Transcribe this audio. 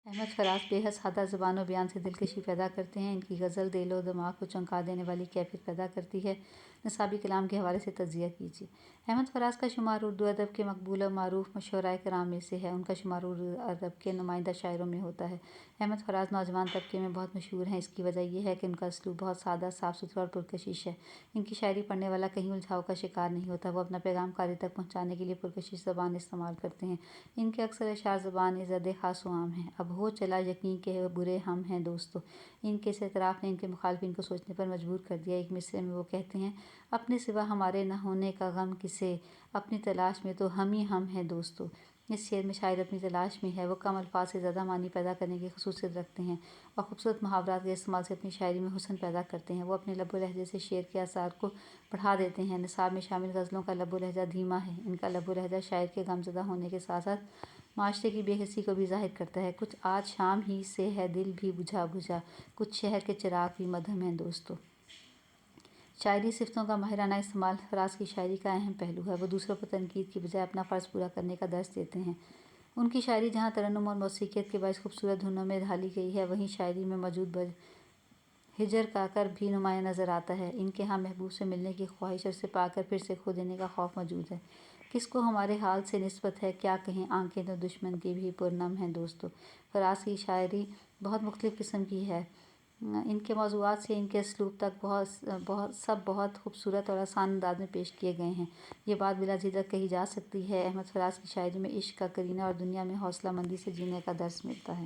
احمد فراز بے حد سادہ زبان و بیان سے دلکشی پیدا کرتے ہیں۔ ان کی غزل دل و دماغ کو چونکا دینے والی کیفیت پیدا کرتی ہے۔ نصابی کلام کے حوالے سے تجزیہ کیجیے۔ احمد فراز کا شمار اردو ادب کے مقبول و معروف شعرائے کرام میں سے ہے۔ ان کا شمار اردو ادب کے نمائندہ شاعروں میں ہوتا ہے۔ احمد فراز نوجوان طبقے میں بہت مشہور ہیں۔ اس کی وجہ یہ ہے کہ ان کا اسلوب بہت سادہ، صاف ستھرا اور پرکشش ہے۔ ان کی شاعری پڑھنے والا کہیں الجھاؤ کا شکار نہیں ہوتا۔ وہ اپنا پیغام قاری تک پہنچانے کے لیے پرکشش زبان استعمال کرتے ہیں۔ ان کے اکثر اشعار زبان زد خاص و عام ہیں۔ اب ہو چلا یقین کہ برے ہم ہیں دوستو۔ ان کے اس اعتراف نے ان کے مخالفین کو سوچنے پر مجبور کر دیا۔ ایک مصرعے میں وہ کہتے ہیں: اپنے سوا ہمارے نہ ہونے کا غم کسے، اپنی تلاش میں تو ہم ہی ہم ہیں دوستو۔ اس شعر میں شاعر اپنی تلاش میں ہے۔ وہ کم الفاظ سے زیادہ معنی پیدا کرنے کی خصوصیت رکھتے ہیں اور خوبصورت محاورات کے استعمال سے اپنی شاعری میں حسن پیدا کرتے ہیں۔ وہ اپنے لب و لہجے سے شعر کے اثار کو بڑھا دیتے ہیں۔ نصاب میں شامل غزلوں کا لب و لہجہ دھیما ہے۔ ان کا لب و لہجہ شاعر کے غم زدہ ہونے کے ساتھ ساتھ معاشرے کی بے حسی کو بھی ظاہر کرتا ہے۔ کچھ آج شام ہی سے ہے دل بھی بجھا بجھا، کچھ شہر کے چراغ بھی مدھم ہیں دوستو۔ شاعری صفتوں کا ماہرانہ استعمال فراز کی شاعری کا اہم پہلو ہے۔ وہ دوسروں پر تنقید کی بجائے اپنا فرض پورا کرنے کا درس دیتے ہیں۔ ان کی شاعری جہاں ترنم اور موسیقیت کے باعث خوبصورت دھنوں میں ڈھالی گئی ہے، وہیں شاعری میں موجود ہجر کا کر بھی نمایاں نظر آتا ہے۔ ان کے ہاں محبوب سے ملنے کی خواہش اور اسے پا کر پھر سے کھو دینے کا خوف موجود ہے۔ کس کو ہمارے حال سے نسبت ہے، کیا کہیں آنکھیں تو دشمن کی بھی پرنم ہیں دوستو۔ فراز کی شاعری بہت مختلف قسم کی ہے۔ ان کے موضوعات سے ان کے اسلوب تک سب بہت خوبصورت اور آسان انداز میں پیش کیے گئے ہیں۔ یہ بات بلا جھجک کہی جا سکتی ہے: احمد فراز کی شاعری میں عشق کا کرینہ اور دنیا میں حوصلہ مندی سے جینے کا درس ملتا ہے۔